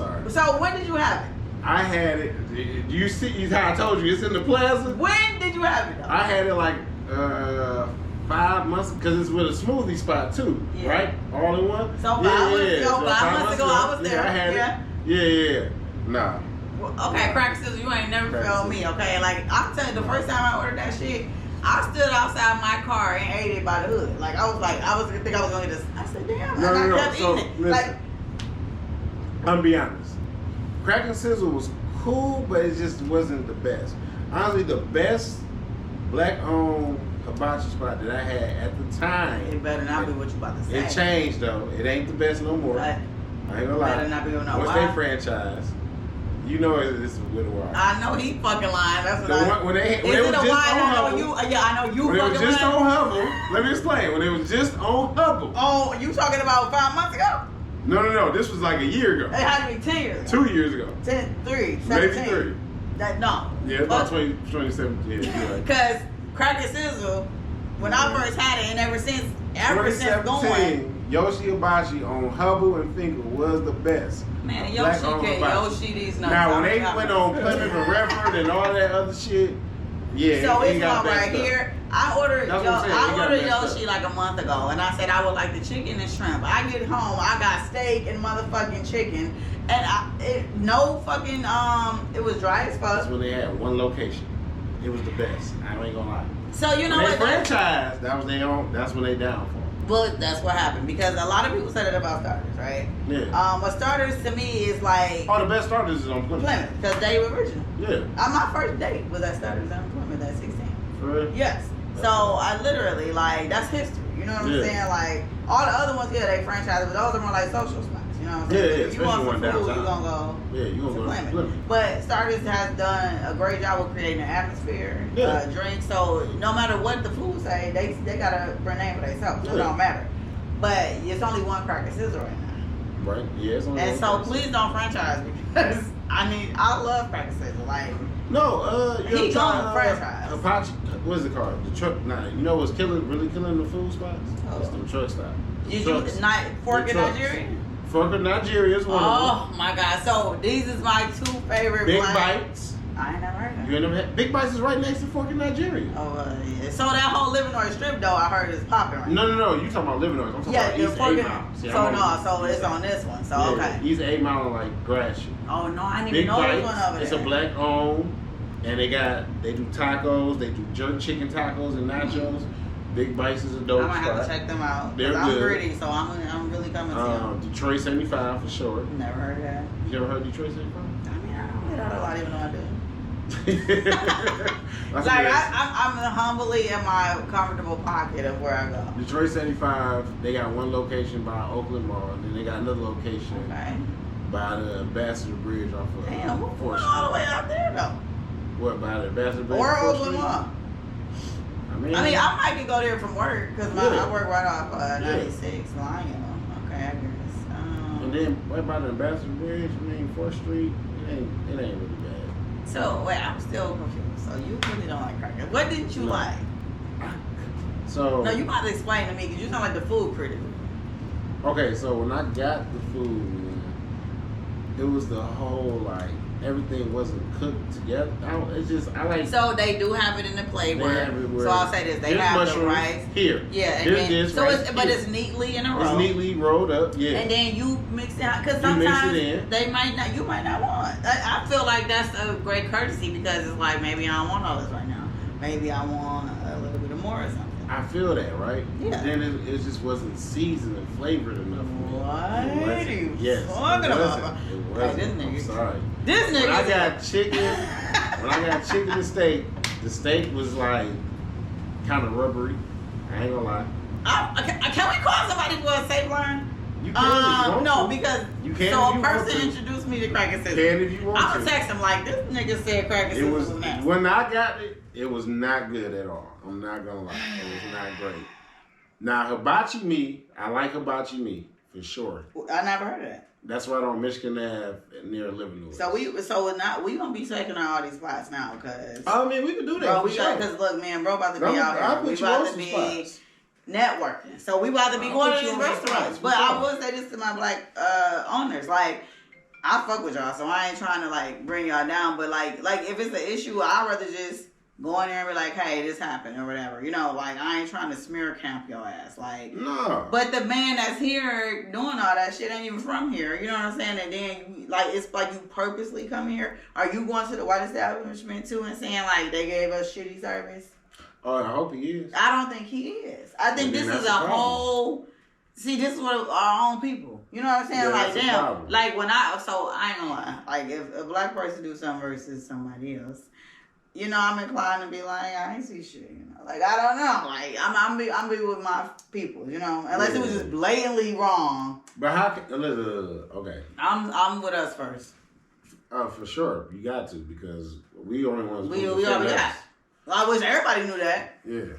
I'm sorry. So when did you have it? I had it. Do you see how I told you it's in the plaza? When did you have it though? I had it like 5 months because it's with a smoothie spot too, right? All in one. So 5 months ago, I was there. Yeah, I had it. Yeah. Nah. Well, okay, crack scissors, you ain't never felt me, okay? Like, I'll tell you, the first time I ordered that shit, I stood outside my car and ate it by the hood. Like, I was gonna think I was gonna get this. I said, damn, I kept eating it. Listen, like, I'm gonna be honest. Crack and Sizzle was cool, but it just wasn't the best. Honestly, the best black-owned hibachi spot that I had at the time. It better not be what you about to say. It changed though. It ain't the best no more. I ain't gonna lie. Better not be no. What's their franchise? You know this is with a while. I know he fucking lying. That's what when they was just on Hubble. I know you when fucking lying. When it was just on Hubble. Let me explain. When it was just on Hubble. Oh, you talking about 5 months ago? No. This was like a year ago. It had to be 10 years ago. 2 years ago. 10, 3, 17. Maybe 3. No. Yeah, about 2017. Yeah, because Crack and Sizzle, when I first had it, and ever since going. Yoshi Hibachi on Hubble and Finger was the best. Man, Yoshi these nuts. Now when they went on Plymouth and Redford and all that other shit, yeah. So it's one right here. I ordered Yoshi like a month ago, and I said I would like the chicken and shrimp. I get home, I got steak and motherfucking chicken, and it was dry as fuck. That's when they had one location. It was the best. I ain't gonna lie. So you know what? Franchise. That was their own. That's when they down for. Well, that's what happened because a lot of people said it about starters, right? Yeah. What starters to me is like. Oh, the best starters is on Plymouth. Because they were original. Yeah. My first date was at Starters on Plymouth at 16. For real? Yes. So I literally that's history. You know what I'm saying? Like all the other ones, they franchise, but those are more like social spots. You know what I'm saying? Yeah. If you want some food, you're gonna go. Yeah, you gonna go to Plymouth. But Starters has done a great job of creating an atmosphere, drinks. So no matter what the food say, they got a brand name for themselves. So it don't matter. But it's only one Crack and Sizzle right now. Right. Yeah. It's only and so please don't franchise me because I love Crack and Sizzle. Like he gonna franchise. Hibachi. What is it called? The truck. Nah, you know what's really killing the food spots? It's them truck stops. Fork in Nigeria? Fork in Nigeria is one of them. Oh my God! So these is my 2 favorite. Big Bites. I ain't never heard of You ain't never had Big Bites is right next to Fork in Nigeria. Oh yeah. So that whole Livernois strip though, I heard is popping right now. No. You talking about Livernois? I'm talking about East 8 Mile. So it's on this one. So okay. East 8 Mile like Gratiot. Oh no, I didn't even know there was one over there. It's a black owned, and they do tacos, they do jerk chicken tacos and nachos. Big Bites is a dope spot. I might have to check them out. They're I'm good. gritty, so I'm really coming to them. Detroit 75 for sure. Never heard of that. You ever heard Detroit 75? I mean, I don't hit out a lot, even though I do. I'm humbly in my comfortable pocket of where I go. Detroit 75, they got one location by Oakland Mall, and then they got another location by the Ambassador Bridge off of. Damn, we're going all the way out there though. What by the Ambassador Bridge? Or Oakland Mall. I mean, I might could go there from work because I work right off 96 Lion. Okay, I guess. And then what about the Ambassador Bridge? 4th Street. It ain't really bad. So wait, I'm still confused. So you really don't like crackers? What didn't you like? So no, you got to explain to me because you sound like the food critic. Okay, so when I got the food, it was the whole everything wasn't cooked together. So they do have it in the flavor. So I'll say this: they have the rice here. Yeah, and then, it's neatly in a row. It's neatly rolled up. Yeah. And then you mix it out because sometimes they might not. You might not want. I feel like that's a great courtesy because it's like maybe I don't want all this right now. Maybe I want a little bit more or something. I feel that, right? Yeah. Then it just wasn't seasoned and flavored enough. What are you talking about? It wasn't. This nigga. I'm sorry. This nigga. When I got chicken and steak, the steak was kind of rubbery. I ain't gonna lie. Can we call somebody for a safe line? You can if you want no, to. because you can so a person introduced me to Crack and Sizzle. Can if you want to. I would text him like, this nigga said Crack and Sizzle was nasty. When I got it was not good at all. I'm not gonna lie. It was not great. Now hibachi meat, I like hibachi meat for sure. I never heard of that. That's right on Michigan Ave near Livernois. So we gonna be checking out all these spots now, cause I mean we could do that. Cause look, man, bro, about to be out here. We about to be networking. So we about to be going to these restaurants. But I will say this to my black owners, I fuck with y'all, so I ain't trying to like bring y'all down. But like if it's an issue, I'd rather just go in there and be like, hey, this happened or whatever. You know, like I ain't trying to smear camp your ass. Like, no. But the man that's here doing all that shit ain't even from here. You know what I'm saying? And then you, like it's like you purposely come here. Are you going to the white establishment too and saying like they gave us shitty service? Oh, I hope he is. I don't think he is. I think this is a whole. See, this is what our own people. You know what I'm saying? Yeah, like, damn. Like, when I ain't gonna lie. Like, if a black person do something versus somebody else, you know, I'm inclined to be like, I ain't see shit, you know. Like, I don't know. Like, I'm be with my people, you know. Unless it was just blatantly wrong. But how can, okay. I'm with us first. For sure. You got to, because we only ones we already got. Well, I wish everybody knew that. Yeah.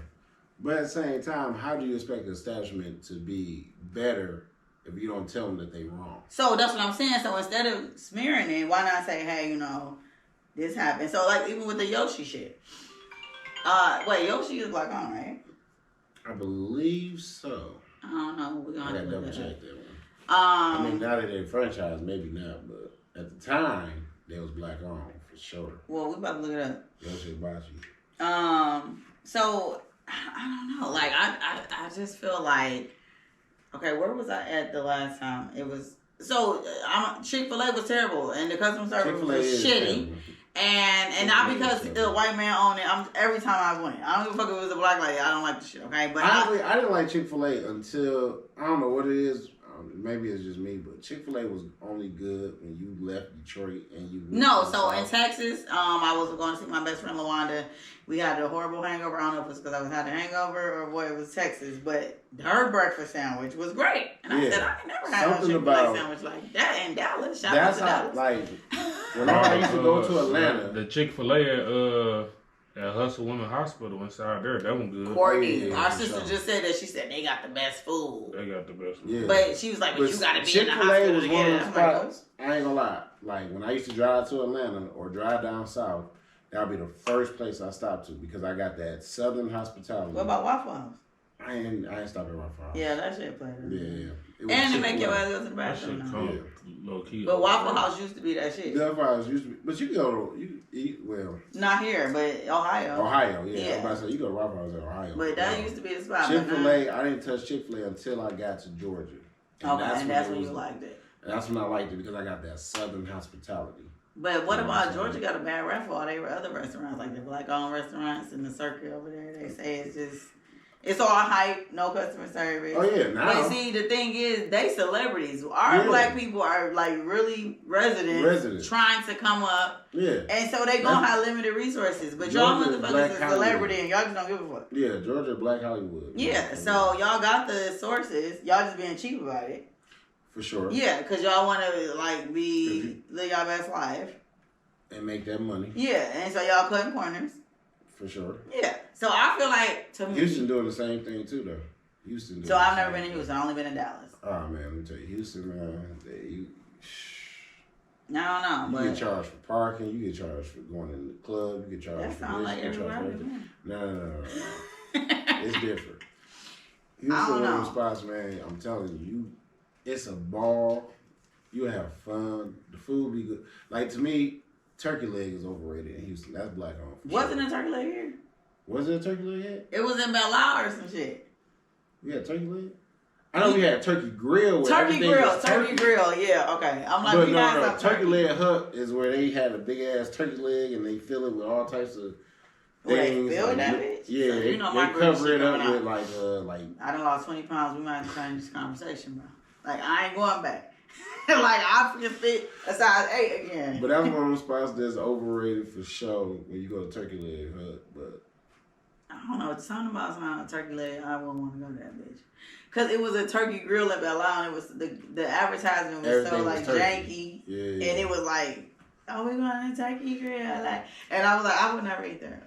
But at the same time, how do you expect the establishment to be better if you don't tell them that they wrong? So that's what I'm saying. So instead of smearing it, why not say, hey, you know, this happened. So like even with the Yoshi shit. Wait, Yoshi is black on, right? I believe so. I don't know. We're gonna I gotta double check that one. I mean, now that they're franchised, maybe not, but at the time, they was black on for sure. Well, we about to look it up. Yoshi Hibachi. So I don't know. Like I just feel like, okay, where was I at the last time? It was Chick-fil-A was terrible and the customer service was shitty. And not because the white man owned it. Every time I went, I don't give a fuck if it was a black lady. I don't like the shit. Okay, but I didn't like Chick-fil-A until I don't know what it is. Maybe it's just me, but Chick-fil-A was only good when you left Detroit and you. No, so in Texas, I was going to see my best friend LaWanda. We had a horrible hangover. I don't know if it was because I was had a hangover or what. It was Texas, but her breakfast sandwich was great. And I said I ain't never had a Chick-fil-A sandwich like that in Dallas. Shout out to Dallas. Like when I used to go to Atlanta, the Chick-fil-A at Hustle Women Hospital inside there, that one good. Courtney, our sister just said that. She said they got the best food. They got the best food. Yeah. But she was like, but you got to be Chick-fil-A in the hospital was to one get of it. the spots. I ain't gonna lie. Like when I used to drive to Atlanta or drive down south, that would be the first place I stopped to because I got that Southern hospitality. What about Waffle House? I ain't stopped at Waffle House. Yeah, that shit played. Yeah. And they make your ass go to the bathroom. Low key. But Waffle House used to be that shit. Waffle House used to be, but you can go to not here, but Ohio. Ohio, yeah. I was about to say you go to Waffle House in Ohio. But that used to be the spot. Chick-fil-A, I didn't touch Chick-fil-A until I got to Georgia. And that's when you liked it. And that's when I liked it because I got that Southern hospitality. But what about Georgia got a bad rep for all their other restaurants, like the black-owned restaurants in the circuit over there? They say it's all hype, no customer service. Oh, yeah, now. But see, the thing is, they celebrities. Our black people are, like, really residents trying to come up. Yeah. And so they gonna have limited resources. But y'all motherfuckers is celebrity and y'all just don't give a fuck. Yeah, Georgia, Black Hollywood. Yeah, so y'all got the sources. Y'all just being cheap about it. For sure. Yeah, because y'all want to, like, live y'all best life. And make that money. Yeah, and so y'all cutting corners. For sure. Yeah. So I feel like, to me. Houston doing the same thing, too, though. Houston. So I've never been in Houston. I've only been in Dallas. Oh, man, let me tell you. Houston, man, I don't know. You get charged for parking. You get charged for going in the club. You get charged for this. Like everybody. No. It's different. Houston, one of them spots, man, I'm telling you, it's a ball. You have fun. The food be good. Like, to me, turkey leg is overrated in Houston. That's black on. Wasn't a turkey leg here? Was it a turkey leg here? It was in Belle Isle or some shit. We had turkey leg? I know we had turkey grill. Turkey grill, yeah, okay. I'm like, but no. Turkey leg hut is where they had a big ass turkey leg and they fill it with all types of things. They fill that bitch? Yeah, so, they cover it up with like. I done lost 20 pounds. We might have to change this conversation, bro. Like, I ain't going back. Like, I can fit a size 8 again. But that's one of those spots that's overrated for sure when you go to Turkey Leg Hut. But I don't know. Something about a turkey leg, I wouldn't want to go to that bitch. Because it was a turkey grill at Belle Isle, and it was the advertisement was everything so, like, janky. Yeah. And it was like, oh, we're going to turkey grill. Like, and I was like, I would never eat there.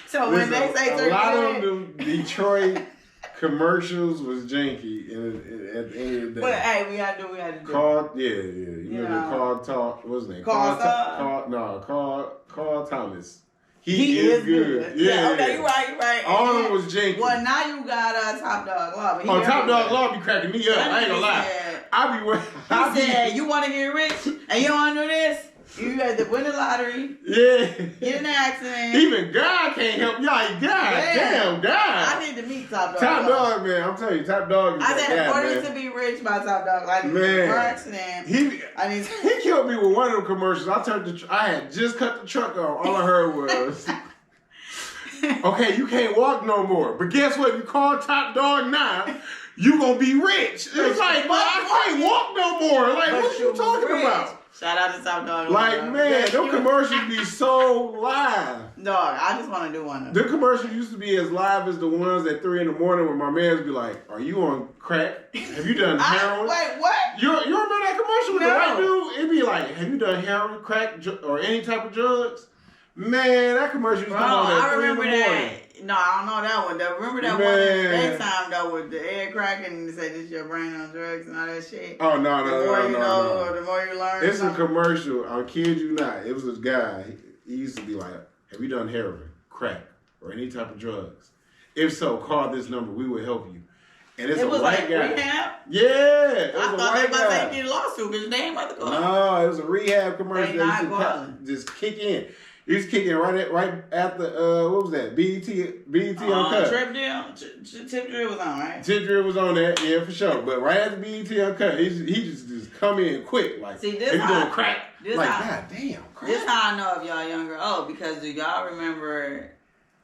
So when they say turkey grill. A lot of them Detroit commercials was janky at the end of the day. But hey, we had to do. You remember Carl what's his name? Carl Thomas. He is good. Yeah, okay, you're right. All of them was janky. Well, now you got Top Dog Law. Top Dog Law be cracking me up. I ain't gonna lie. I be He said, you want to get rich and you don't want to do this? You had to win the lottery. Yeah. Get in an accident. Even God can't help y'all. God damn, God. I need to meet Top Dog. Top Dog, man. I'm telling you, Top Dog is I said, in order man. to be rich by Top Dog, I need to get in a car accident. He killed me with one of them commercials. I had just cut the truck off. All I heard was, okay, you can't walk no more. But guess what? If you call Top Dog now, you gonna be rich. It's like, but I can't walk no more. Like, what you talking about? Shout out to Top Dog. Like, man, them commercials be so live. Dog, I just want to do one of them. The commercials used to be as live as the ones at 3 in the morning when my mans be like, are you on crack? Have you done heroin? Wait, what? You remember that commercial with the white dude? It'd be like, have you done heroin, crack, or any type of drugs? Man, that commercial used to come on at 3 in the morning. No, I don't know that one though. Remember that one at daytime though with the air cracking and they say this your brain on drugs and all that shit? Oh, no. The more you learn. It's a commercial. I'll kid you not. It was this guy. He used to be like, have you done heroin, crack, or any type of drugs? If so, call this number. We will help you. And it's a white like guy. Rehab? Yeah. It was I a thought white they about guy. to get a lawsuit because they ain't about to go. No, it was a rehab commercial. They that not used to just kick in. He was kicking right after what was that? BET Uncut. Tip Drill was on, right? Tip Drill was on that, yeah, for sure. But right after BET Uncut, he just come in quick, like, see, this if you how, doing crack, like, how, god damn, crack. This how I know if y'all younger. Oh, because do y'all remember?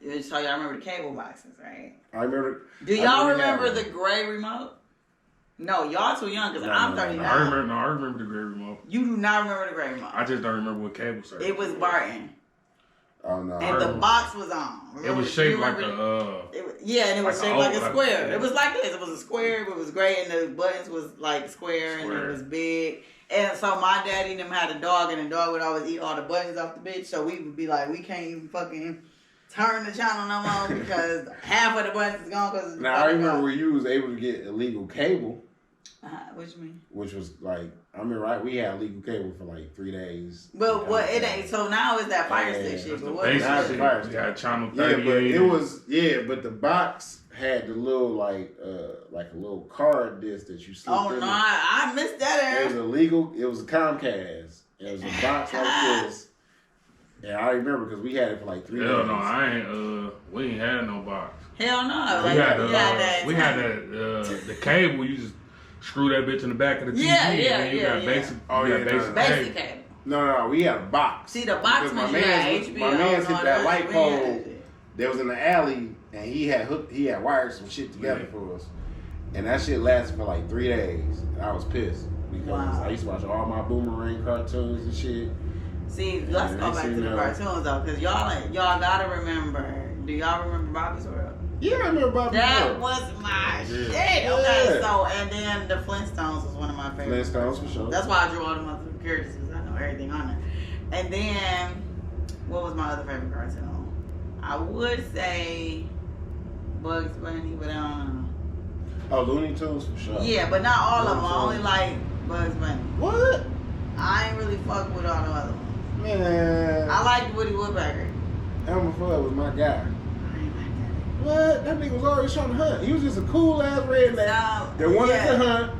So y'all remember the cable boxes, right? I remember. Do y'all remember the gray remote? No, y'all too young because I'm 39. I remember the gray remote. You do not remember the gray remote. I just don't remember what cable service. It was Barton. Oh no! And the box was on. It was shaped like a. And it was shaped like a square. Yeah. It was like this. It was a square. It was gray, and the buttons was like square, and it was big. And so my daddy and them had a dog, and the dog would always eat all the buttons off the bitch. So we would be like, we can't even fucking turn the channel no more because half of the buttons is gone. Cause now I remember where you was able to get illegal cable. What you mean? Which was like, I remember, we had legal cable for like 3 days. But what it ain't. So now it's that fire stick shit. But what is it? We had channel 38. Yeah, but it was but the box had the little like a little card disc that you slipped in. Oh no, I missed that era. It was illegal. It was a Comcast. It was a box like this. And I remember because we had it for like 3 days. Hell no, we ain't had no box. Hell no. We had the cable. You just screw that bitch in the back of the TV. And you got basic cable. No, we had a box. See, the box my man hit that light pole that was in the alley, and he had wired some shit together for us. And that shit lasted for like 3 days. And I was pissed because I used to watch all my Boomerang cartoons and shit. See, let's go back to the cartoons though, because y'all gotta remember. Do y'all remember Bobby's World? Yeah, I remember Bobby's World. That was my shit. Okay, so and then the Flintstones was one of my favorites. Flintstones for sure. That's why I drew all the motherfucking characters because I know everything on there. And then what was my other favorite cartoon? I would say Bugs Bunny, but I don't know. Oh, Looney Tunes for sure. Yeah, but not all of them. I only like Bugs Bunny. What? I ain't really fuck with all the other ones. Man. I liked Woody Woodpecker. Elmer Fudd was my guy. What? That nigga was always trying to hunt. He was just a cool ass redneck that wanted to hunt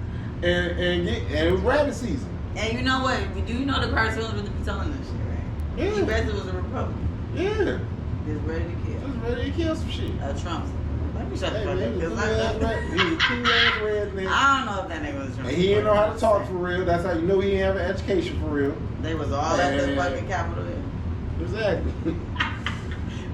and it was rabbit season. And you know what? Do you know the cartoons really be telling this shit, right? Yeah. He basically was a Republican. Yeah. Just ready to kill. Just ready to kill some shit. Trump. Let me shut the fuck up. He was a cool ass redneck. I don't know if that nigga was Trump. And he didn't know how to talk for real. That's how you know he didn't have an education for real. They was all at the fucking Capitol Hill. Exactly.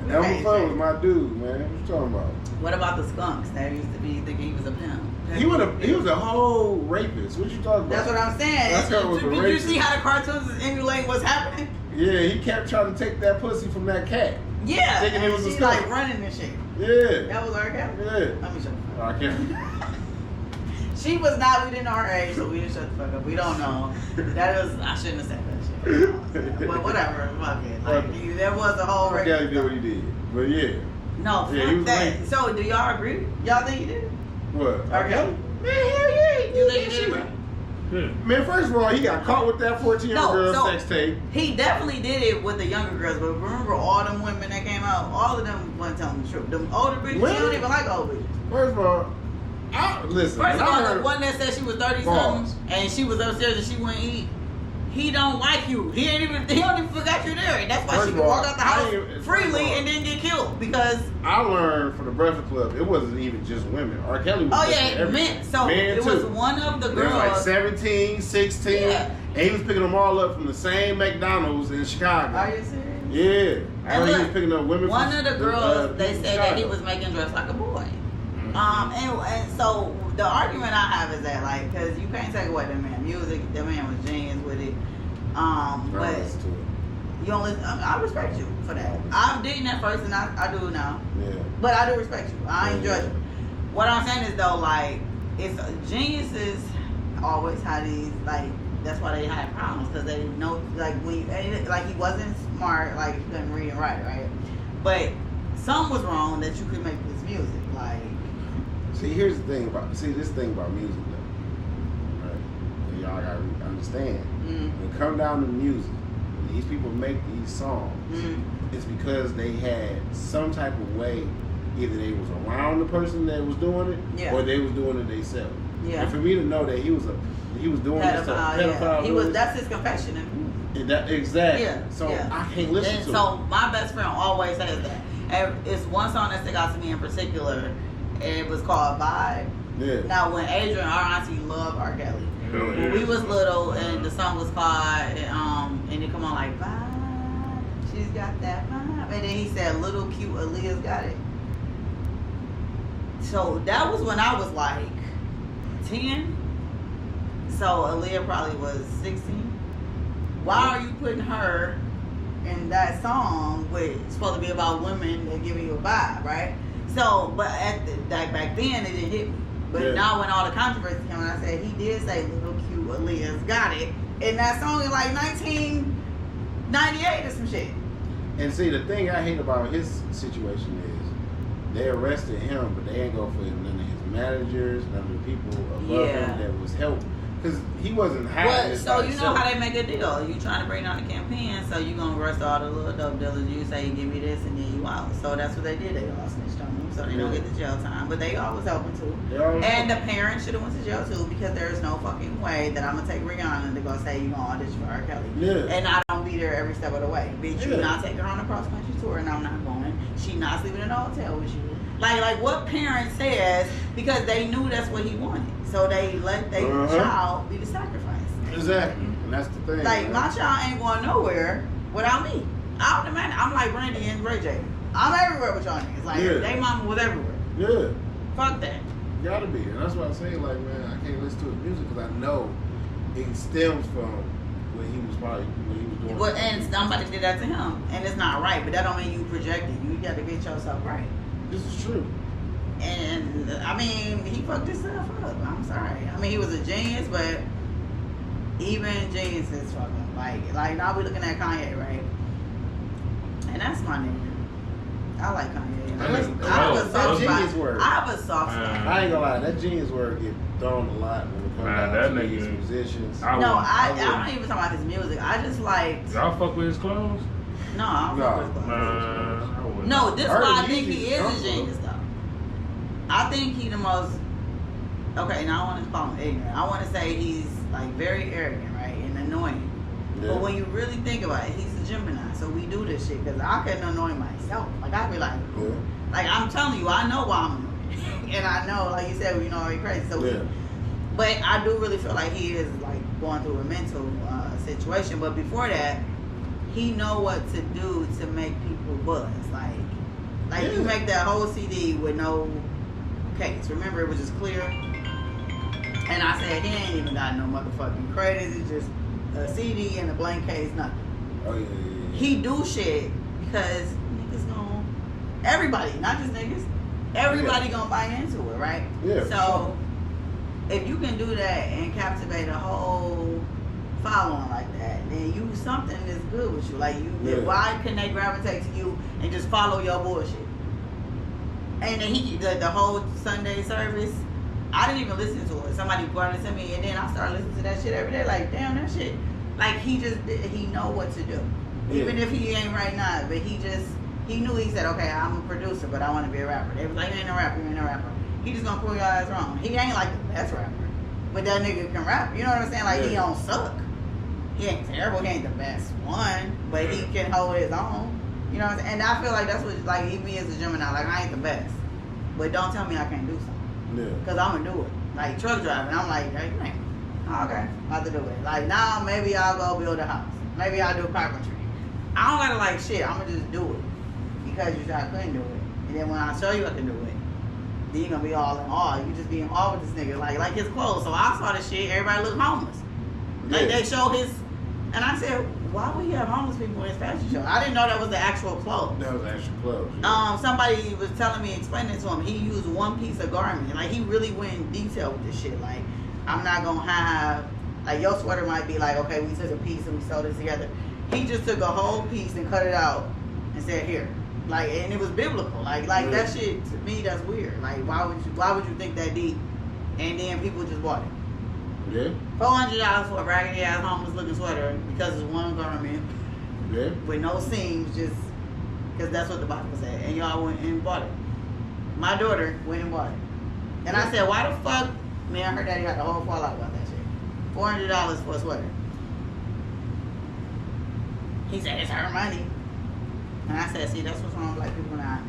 Elmer Fudd was my dude, man. What you talking about? What about the skunks that used to be thinking he was a pimp? He was a whole rapist. What you talking about? That's what I'm saying. Did you see how the cartoons is emulating what's happening? Yeah, he kept trying to take that pussy from that cat. Yeah. Thinking it was a skunk. like running and shit. Yeah. That was our cat? Yeah. Let me shut the fuck up. Okay. She was not, we didn't know her age, so we didn't shut the fuck up. We don't know. I shouldn't have said that shit. But whatever, fuck it. Like, there was a whole record. I did what he did. But yeah. No, fuck that. So do y'all agree? Y'all think he did it? What? Okay. Man, hell yeah. You think he did it? Man, first of all, he got caught with that 14-year-old girl sex tape. He definitely did it with the younger girls, but remember all them women that came out, all of them wasn't telling the truth. Them older bitches, she don't even like old bitches. First of all, Listen. First of all, the one that said she was 30-something and she was upstairs and she wouldn't eat. He don't like you. He don't even forgot you're there. That's why she could walk out the house freely and didn't get killed because I learned from the Breakfast Club it wasn't even just women. R. Kelly was men. So it was one of the girls. Like 17, 16, and he was picking them all up from the same McDonald's in Chicago. Are you serious? Yeah. I he was picking up women. One of the girls they said that he was making dressed like a boy. And so the argument I have is that because you can't take away the man music. The man was genius with it. But you only I respect you for that. I'm dating that person. I do now. Yeah. But I do respect you. I ain't judging. What I'm saying is though, it's geniuses always have these that's why they had problems because they know he wasn't smart, he couldn't read and write, right? But something was wrong that you could make this music, See, here's the thing about this thing about music though, right? And y'all gotta understand. When it come down to music, when these people make these songs, it's because they had some type of way. Either they was around the person that was doing it, or they was doing it themselves. Yeah. And for me to know that he was doing this pedophile, that's his confession. Exactly. Yeah. So I can't listen to it. So my best friend always says that. And it's one song that stuck out to me in particular. It was called Vibe. Yeah. Now when Adrian, our auntie, loved R. Kelly. When we was little and the song was called and it come on Vibe. She's got that vibe. And then he said little cute Aaliyah's got it. So that was when I was 10. So Aaliyah probably was 16. Why are you putting her in that song which is supposed to be about women that giving you a vibe, right? So, but back then it didn't hit me. But now when all the controversy came, I said he did say little cute Aaliyah's got it in that song in 1998 or some shit. And see, the thing I hate about his situation is they arrested him, but they ain't go for none of his managers, none of the people above him that was helping. Because he wasn't hiding. So you know how they make a deal. You trying to bring down the campaign, so you gonna arrest all the little dope dealers. You say, give me this, and then you out. So that's what they did. They all snitched on him, so they don't get the jail time. But they always helping too. And the parents should have went to jail too, because there's no fucking way that I'm gonna take Rihanna to go say you gonna audition for R. Kelly. Yeah. And I don't be there every step of the way. Bitch, you not taking her on a cross country tour, and I'm not going. She not sleeping in a hotel with you. Like what parent says because they knew that's what he wanted. So they let their child be the sacrifice. Exactly. And that's the thing. My child ain't going nowhere without me. I would imagine I'm like Brandy and Ray J. I'm everywhere with y'all niggas. They mama was everywhere. Yeah. Fuck that. Gotta be. And that's why I say man, I can't listen to his music because I know it stems from when he was doing. Well, and somebody did that to him, and it's not right. But that don't mean you projected. You got to get yourself right. This is true. And he fucked himself up. I'm sorry. He was a genius, but even geniuses fuck up. Like now we looking at Kanye, right? And that's my nigga. I like Kanye. That genius word. I have a soft spot. I ain't gonna lie, that genius word get thrown a lot when it comes down to these musicians. I'm not even talking about his music. I just like. Y'all fuck with his clothes? No, I don't fuck with his clothes. No, this is why I think he is a genius, though. I think he the most. Okay, now I want to call him ignorant. I want to say he's very arrogant, right, and annoying. Yeah. But when you really think about it, he's a Gemini, so we do this shit because I couldn't annoy myself. I'd be like, I'm telling you, I know why I'm annoying, and I know, like you said, I'm crazy. So, but I do really feel like he is going through a mental situation. But before that, he know what to do to make people buzz. You make that whole CD with no case. Remember, it was just clear. And I said, he ain't even got no motherfucking credits. It's just a CD and a blank case, nothing. Oh, yeah. He do shit because niggas gon' everybody, not just niggas, everybody gonna buy into it, right? Yeah. So, if you can do that and captivate a whole following like that, then something is good with you. Why couldn't they gravitate to you and just follow your bullshit? And then the whole Sunday service, I didn't even listen to it. Somebody brought it to me, and then I started listening to that shit every day. Damn, that shit. He know what to do. Yeah. Even if he ain't right now, but he knew, he said, okay, I'm a producer, but I want to be a rapper. They was like, you ain't a rapper, you ain't a rapper. he just gonna prove your ass wrong. He ain't like the best rapper, but that nigga can rap. You know what I'm saying? Like, he don't suck. He ain't terrible. He ain't the best one, but he can hold his own. You know what I'm saying? And I feel like that's what, like, even me as a Gemini, like, I ain't the best, but don't tell me I can't do something. Yeah. Because I'm gonna do it. Like, truck driving, I'm like, hey, you ain't. Oh, okay, I have to do it. Like, now maybe I'll go build a house. Maybe I'll do carpentry. I don't gotta like shit. I'm gonna just do it because you said I couldn't do it. And then when I show you I can do it, then you're gonna be all in awe. You just be in awe with this nigga, like his clothes. So I saw this shit. Everybody look homeless. Like they show his, and I said, why would you have homeless people in his fashion show? I didn't know that was the actual clothes. That was actual clothes. Yeah. Somebody was telling me, explaining it to him. He used one piece of garment. Like, he really went in detail with this shit. Like, I'm not gonna have, like, your sweater might be like, okay, we took a piece and we sewed it together. He just took a whole piece and cut it out and said, here. Like, and it was biblical. Like that shit, to me, that's weird. Like, why would you think that deep? And then people just bought it. Yeah. $400 for a raggedy ass homeless looking sweater because it's one garment. Yeah. With no seams, just because that's what the Bible said. And y'all went and bought it. My daughter went and bought it. And I said, why the fuck? Me and her daddy got the whole fallout about that shit. $400 for a sweater. He said, it's her money. And I said, see, that's what's wrong with black people now.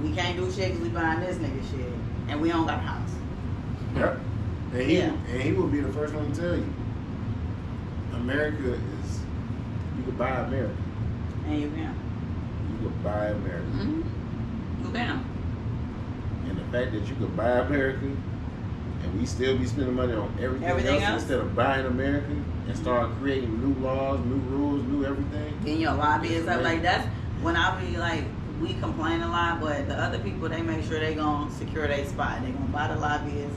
We can't do shit because we buying this nigga shit. And we don't got a house. Yep. And he will be the first one to tell you. America is, you can buy America. And you can. You can buy America. Mm-hmm. You can. And the fact that you can buy America and we still be spending money on everything else instead of buying America and start creating new laws, new rules, new everything. Then your lobby is up. Like, that's when I be like, we complain a lot, but the other people, they make sure they gonna secure their spot. They gonna buy the lobbyists.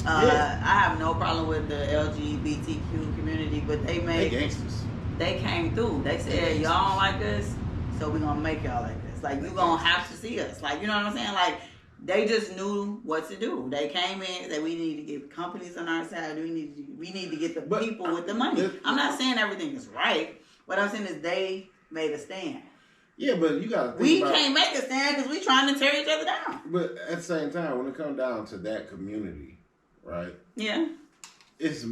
I have no problem with the LGBTQ community, but they gangsters. They came through. They said, y'all don't like us, so we gonna make y'all like this. Like, you gonna have to see us. Like, you know what I'm saying? Like, they just knew what to do. They came in, said, we need to get companies on our side. We need to get the people with the money. I'm not saying everything is right. What I'm saying is they made a stand. Yeah, but you got to think we can't make a stand because we trying to tear each other down. But at the same time, when it comes down to that community, right? Yeah. It's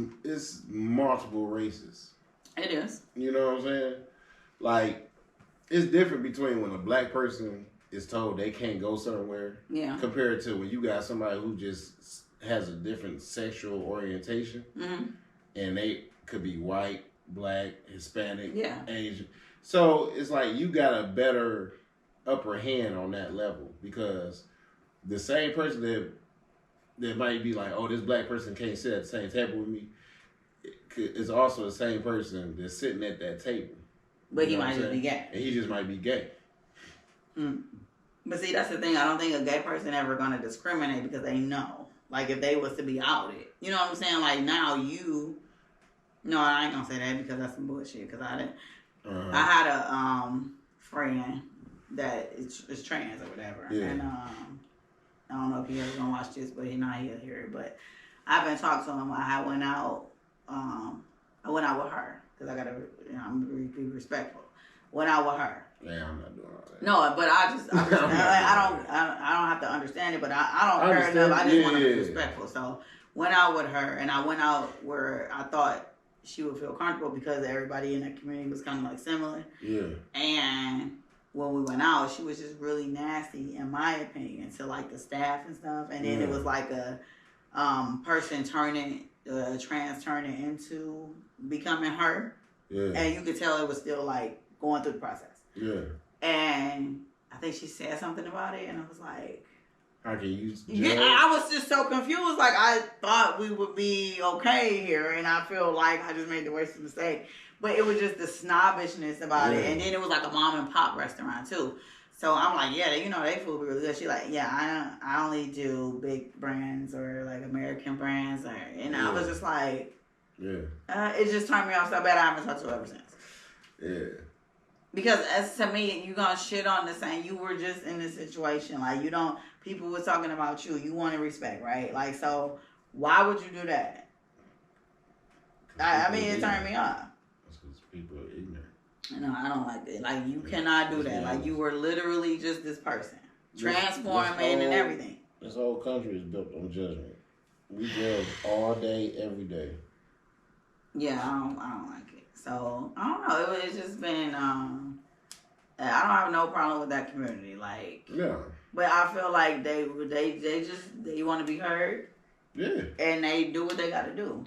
multiple races. It is. You know what I'm saying? Like, it's different between when a black person is told they can't go somewhere, compared to when you got somebody who just has a different sexual orientation, and they could be white, black, Hispanic, Asian. So it's like you got a better upper hand on that level because the same person that might be like, oh, this black person can't sit at the same table with me, is also the same person that's sitting at that table. But he might just be gay. And he just might be gay. But see, that's the thing. I don't think a gay person ever going to discriminate because they know. Like, if they was to be outed. You know what I'm saying? Like, now you... No, I ain't going to say that because that's some bullshit. Because I had a friend that is trans or whatever. Yeah. And I don't know if he ever going to watch this, but he'll hear it. But I've been talking to him. I went out with her. Because I got to, I'm be respectful. Went out with her. Yeah, I'm not doing all that. No, but I don't have to understand it, but I don't care enough. I just want to be respectful. So went out with her, and I went out where I thought she would feel comfortable because everybody in that community was kind of like similar. Yeah. And when we went out, she was just really nasty, in my opinion, to like the staff and stuff. And then it was like a person trans turning into becoming her. Yeah. And you could tell it was still like going through the process. Yeah. And I think she said something about it, and I was like, how can you judge? Yeah, I was just so confused. Like, I thought we would be okay here, and I feel like I just made the worst mistake. But it was just the snobbishness about it. And then it was like a mom and pop restaurant, too. So I'm like, yeah, they food be really good. She like, yeah, I only do big brands or like American brands. And I was just like, it just turned me off so bad I haven't talked to her ever since. Yeah. Because as to me, you gonna shit on the same. You were just in this situation. Like, people were talking about you. You wanted respect, right? Like, so why would you do that? I mean, it turned me off. That's because people are ignorant. No, I don't like that. Like, you cannot do that. Like, you were literally just this person. Transforming and everything. This whole country is built on judgment. We judge all day, every day. Yeah, I don't like it. So I don't know. It's just been. I don't have no problem with that community. Like, yeah. But I feel like they want to be heard. Yeah. And they do what they got to do.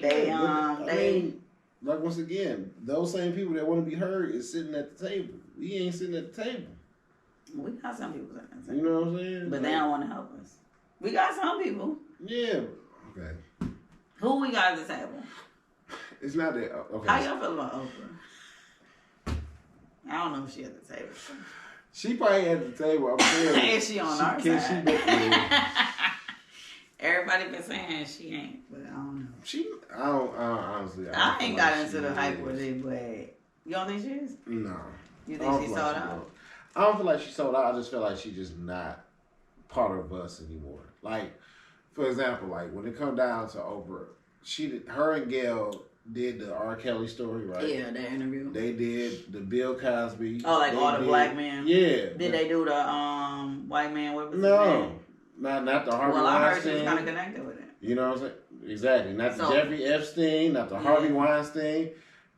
I mean, like once again, those same people that want to be heard is sitting at the table. We ain't sitting at the table. We got some people sitting at the table. You know what I'm saying? But they don't want to help us. We got some people. Yeah. Okay. Who we got at the table? It's not that. Okay. How y'all feel about Oprah? I don't know if she at the table. She probably at the table. I'm saying. Is she on our side? Everybody been saying she ain't, but I don't know. I don't honestly. I ain't got into the hype with it, but you don't think she is? No. You think she sold out? I don't feel like she sold out. I just feel like she's just not part of us anymore. Like, for example, like when it come down to Oprah, her and Gail did the R. Kelly story, right? Yeah, that interview. They did the Bill Cosby. Oh, like all the black men. Yeah. Did they do the white man? What was his name? Not the Harvey Weinstein. Well, I heard she was kind of connected with it. You know what I'm saying? Exactly. Not the Jeffrey Epstein, not the Harvey Weinstein.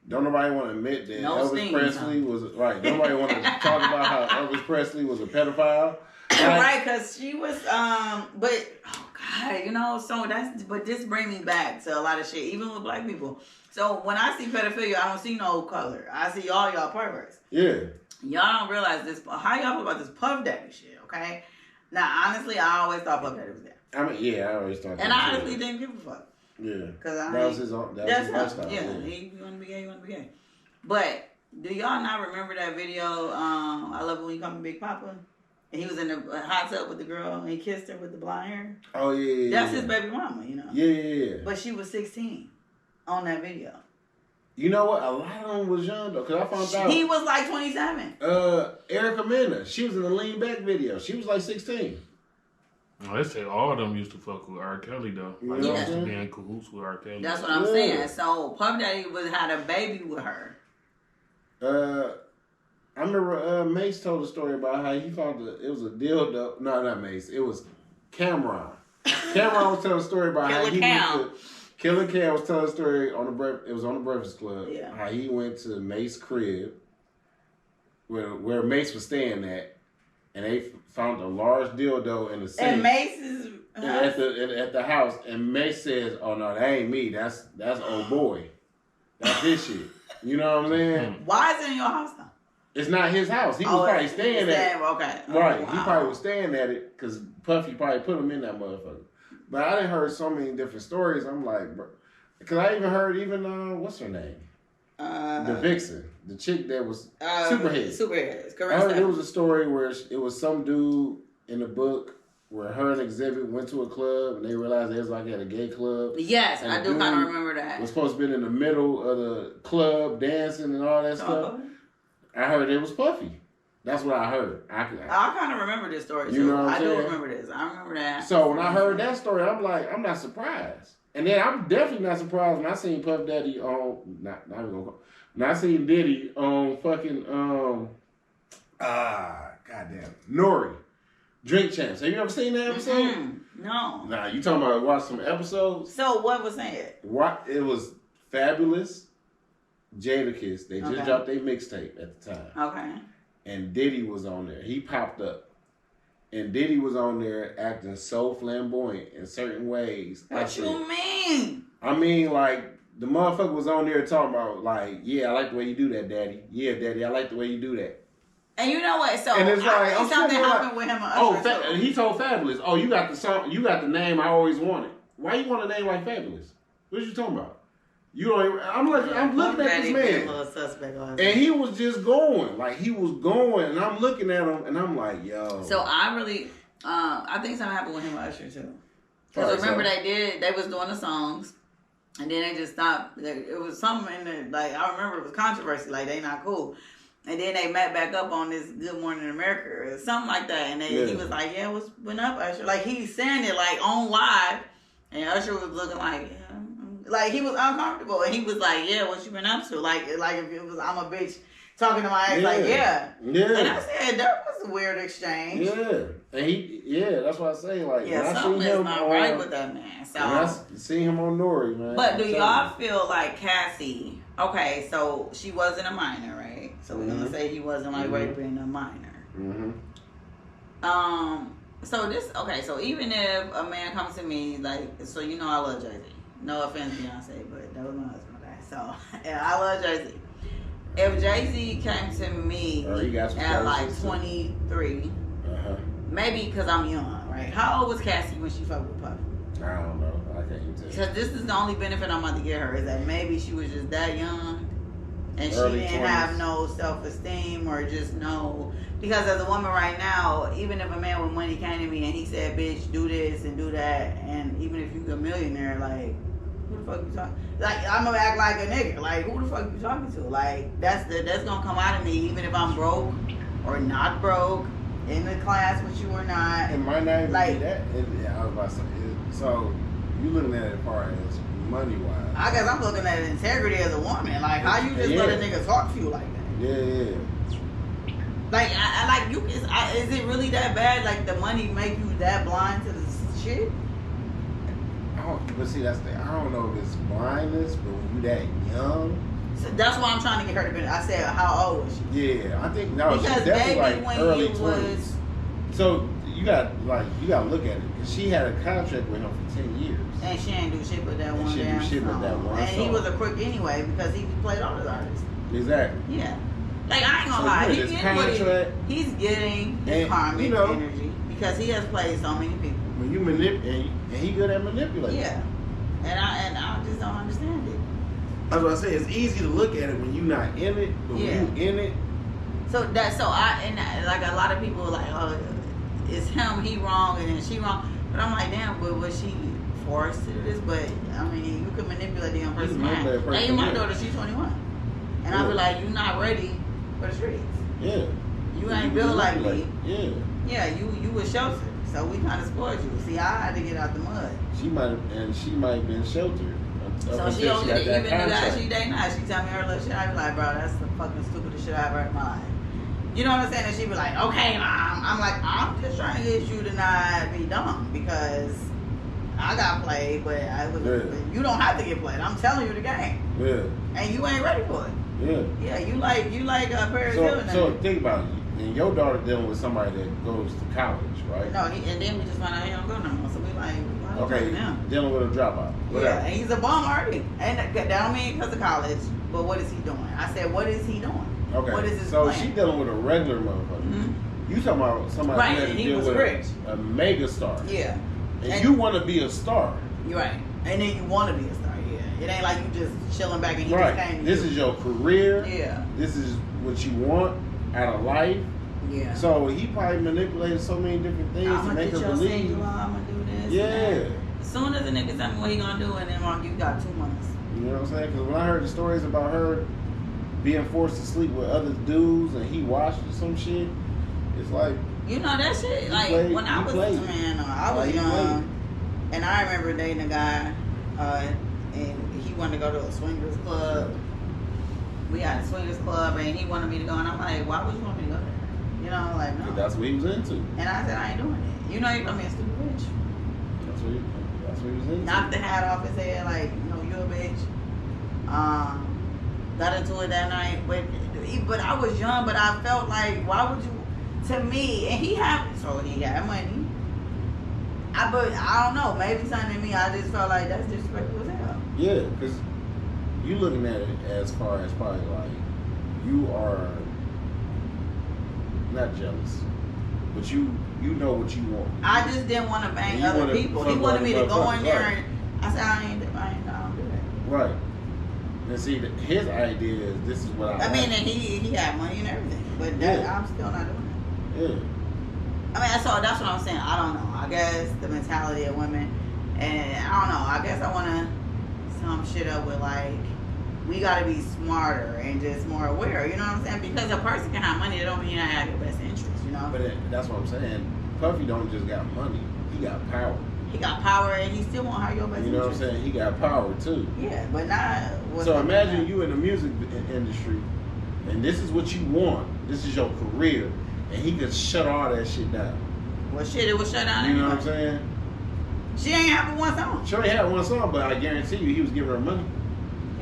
Don't nobody want to admit that Elvis Presley was right. Nobody want to talk about how Elvis Presley was a pedophile. Right, because she was, but oh god, but this brings me back to a lot of shit, even with black people. So when I see pedophilia, I don't see no color. I see all y'all perverts. Yeah. Y'all don't realize this. How y'all feel about this Puff Daddy shit? Okay. Now, honestly, I always thought Puff Daddy was there. I mean, yeah, I always thought. And I honestly didn't give a fuck. Yeah. Because that was his own. That's his lifestyle. Yeah. You want to be gay, you want to be gay. But do y'all not remember that video? I Love It When You Call Me Big Papa. And he was in the hot tub with the girl and he kissed her with the blonde hair. Oh yeah. That's his baby mama, you know. Yeah. But she was 16 on that video. You know what? A lot of them was young though, cause I found out he was like 27. Erica Mena, she was in the Lean Back video. She was like 16. Well, they say all of them used to fuck with R. Kelly though. Like yeah. used to be in cahoots with R. Kelly. That's what I'm saying. So Puff Daddy had a baby with her. I remember Mace told a story about how he found it was a dildo. No, not Mace. It was Cameron. Cameron was telling a story about how he went to. Killer Cam was telling a story on it was on the Breakfast Club. Yeah. How he went to Mace's crib, where Mace was staying at, and they found a large dildo in the sink. And Mace's at the house, and Mace says, "Oh no, that ain't me. That's old boy. That's his shit." You know what I'm saying? Why is it in your house though? It's not his house. He was probably staying at it. Okay. Right. Wow. He probably was staying at it because Puffy probably put him in that motherfucker. But I done heard so many different stories. I'm like, bro. Because I even heard what's her name? The Vixen. The chick that was Superhead. Superhead. Correct. I heard there was a story where it was some dude in the book where her and Exhibit went to a club and they realized they was like at a gay club. Yes, I do kind of remember that. Was supposed to be in the middle of the club dancing and all that stuff. I heard it was Puffy. That's what I heard. I kind of remember this story too. You know what I'm saying? I do remember this. I remember that. So when I heard that story, I'm like, I'm not surprised. And then I'm definitely not surprised when I seen Puff Daddy on when I seen Diddy on fucking goddamn Nori Drink Champs. Have you ever seen that episode? Mm-hmm. No. Nah, you talking about watch some episodes? So what was it? It was Fabulous, Jadakiss. They just dropped their mixtape at the time. Okay. And Diddy was on there. He popped up. And Diddy was on there acting so flamboyant in certain ways. What you mean? I mean, like, the motherfucker was on there talking about, like, yeah, I like the way you do that, Daddy. Yeah, Daddy, I like the way you do that. And you know what? So, and it's like, something happened with him. And he told Fabulous, oh, you got the name I always wanted. Why you want a name like Fabulous? What you talking about? You don't. I'm looking at this man, and he was just going, and I'm looking at him, and I'm like, yo. So I really, I think something happened with him and Usher too. Because remember they was doing the songs, and then they just stopped. It was something in there, like I remember it was controversy, like they not cool, and then they met back up on this Good Morning America or something like that, and he was like, yeah, what's been up, Usher? Like he's saying it like on live, and Usher was looking like, yeah. Like, he was uncomfortable, and he was like, yeah, what you been up to? Like if it was, I'm a bitch talking to my ex, like, Yeah. And I said, that was a weird exchange. Yeah. And that's what I say, like, something is not right with that man. So when I see him on Nori, man. But do y'all feel like Cassie, okay, so she wasn't a minor, right? So we're gonna say he wasn't like raping a minor. So even if a man comes to me, like, so you know I love Jay-Z. No offense, Beyonce, but that was my husband, okay? So, yeah, I love Jay-Z. If Jay-Z came to me at like 23, maybe because I'm young, right? How old was Cassie when she fucked with Puff? I don't know. I can't even tell you. Because this is the only benefit I'm about to get her, is that maybe she was just that young and Early she didn't 20s. have no self-esteem or just no. Because as a woman right now, even if a man with money came to me and he said, bitch, do this and do that, and even if you're a millionaire, like, who the fuck you talking? Like, I'm gonna act like a nigga. Like, who the fuck you talking to? Like, that's gonna come out of me, even if I'm broke or not broke, in the class with you or not. It might not even like, be that. I was about to say. So you looking at it as far as money wise? I guess I'm looking at integrity as a woman. Like, how you just let a nigga talk to you like that? Yeah. Like, I like you. Is it really that bad? Like, the money make you that blind to the shit? But see, that's the. I don't know if it's blindness, but when you that young. So that's why I'm trying to get her to be. I said, how old was she? Yeah, I think no, because she's definitely baby, like when early he 20s. was. So you got to look at it, because she had a contract with him for 10 years. And she ain't do shit but that one She didn't damn do shit but song. that one And he song. was a crook anyway because he played all his artists. Exactly. Yeah. Like, I ain't gonna So lie. with He his getting what contract, he's getting his and, karmic you know, energy because he has played so many people. When you manipulate, and he good at manipulating. Yeah. And I just don't understand it. That's what I say. It's easy to look at it when you're not in it, but when you in it. Like a lot of people are like, oh, it's him, he wrong, and then she wrong. But I'm like, damn, but was she forced to do this? But I mean, you can manipulate the young person's mind. Like, my daughter, she's 21, and I'll be like, you're not ready for the streets. Yeah. You ain't built like me. Yeah. Yeah, you was sheltered, so we kind of spoiled you. See, I had to get out the mud. She might have been sheltered. So she don't get it. Even the guy she dating now, she tell me her little shit. I be like, bro, that's the fucking stupidest shit I ever heard in my life. You know what I'm saying? And she be like, okay, mom. I'm like, I'm just trying to get you to not be dumb because I got played, but you don't have to get played. I'm telling you the game. Yeah. And you ain't ready for it. Yeah. Yeah, you like Paris Hilton. So think about it. And your daughter dealing with somebody that goes to college, right? No, and then we just found out he don't go no more. So we like, okay, dealing with a dropout. Yeah, and he's a bum already. And that don't mean because of college, but what is he doing? I said, what is he doing? Okay. What is his so plan? she dealing with a regular motherfucker. Mm-hmm. You talking about somebody right, that he was with rich. a mega star. Yeah. And you want to be a star. You're right. And then you want to be a star, yeah. It ain't like you just chilling back and he right. just came to This is your career. Yeah. This is what you want out of life. Yeah. So he probably manipulated so many different things to make her believe. I'm gonna do this. Yeah. As soon as the nigga tell me what he gonna do, and then Mark, you got 2 months. You know what I'm saying? Because when I heard the stories about her being forced to sleep with other dudes and he watched or some shit, it's like, you know that shit. Like when I was young, and I remember dating a guy, and he wanted to go to a swingers club. We had a swingers club, and he wanted me to go, and I'm like, why would you want me to go there? You know, like, no. That's what he was into. And I said, I ain't doing it. You know, you call me a stupid bitch. That's what he was into. Knocked the hat off his head, like, you know, you a bitch. Got into it that night. But I was young, but I felt like, why would you, to me, and he had money. But I don't know, maybe something in me, I just felt like that's disrespectful as hell. Yeah, because you looking at it as far as probably like, you are not jealous, but you know what you want. I just didn't want to bang other people. He wanted me to go in there, and I said, I don't do that. Right. And see, his idea is, this is what I mean, and he had money and everything, but I'm still not doing it. Yeah. I mean, so that's what I'm saying. I don't know. I guess the mentality of women, and I don't know. I guess I want to sum shit up with like, we got to be smarter and just more aware. You know what I'm saying? Because a person can have money, that don't mean you have your best interest. You know. But that's what I'm saying. Puffy don't just got money; he got power. He got power, and he still won't have your best interest. You know what I'm saying? He got power too. Yeah, but not. So imagine you in the music industry, and this is what you want. This is your career, and he could shut all that shit down. Well, shit, it was shut down. You know what I'm saying? She ain't having one song. She only had one song, but I guarantee you, he was giving her money.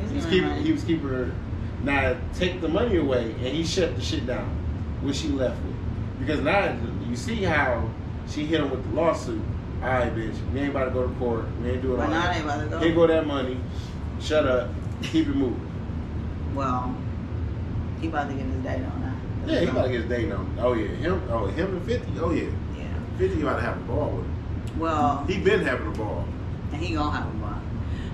He was keeping her. Now take the money away, and he shut the shit down. What she left with, because now you see how she hit him with the lawsuit. All right, bitch, we ain't about to go to court. We ain't doing all that. Ain't about to go. Here go that money. Shut up. Keep it moving. Well, he about to get his date on now. Yeah, he about to get his date on. Oh yeah, him and 50. Oh yeah. Yeah. 50 about to have a ball with him. Well, he been having a ball. And he gonna have a ball.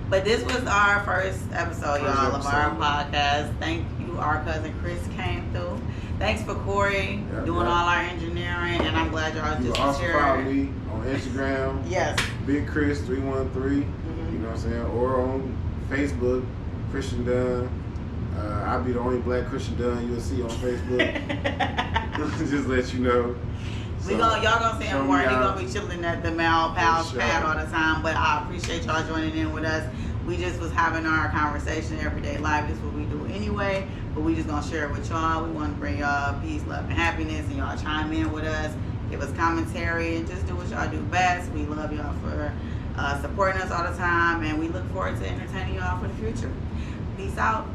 But this was our first episode, y'all, of our podcast. Thank you. Our cousin Chris came through. Thanks for Corey doing all our engineering, and I'm glad y'all just also follow me on Instagram. Yes. Big Chris 313. You know what I'm saying? Or on Facebook, Christian Dunn. I'll be the only black Christian Dunn you'll see on Facebook. Just let you know. So, y'all gonna see him more. He gonna be chilling at the Mal Pals pad all the time. But I appreciate y'all joining in with us. We just was having our conversation, everyday life. This is what we do anyway. But we just gonna share it with y'all. We want to bring y'all peace, love, and happiness, and y'all chime in with us, give us commentary, and just do what y'all do best. We love y'all for supporting us all the time, and we look forward to entertaining y'all for the future. Peace out.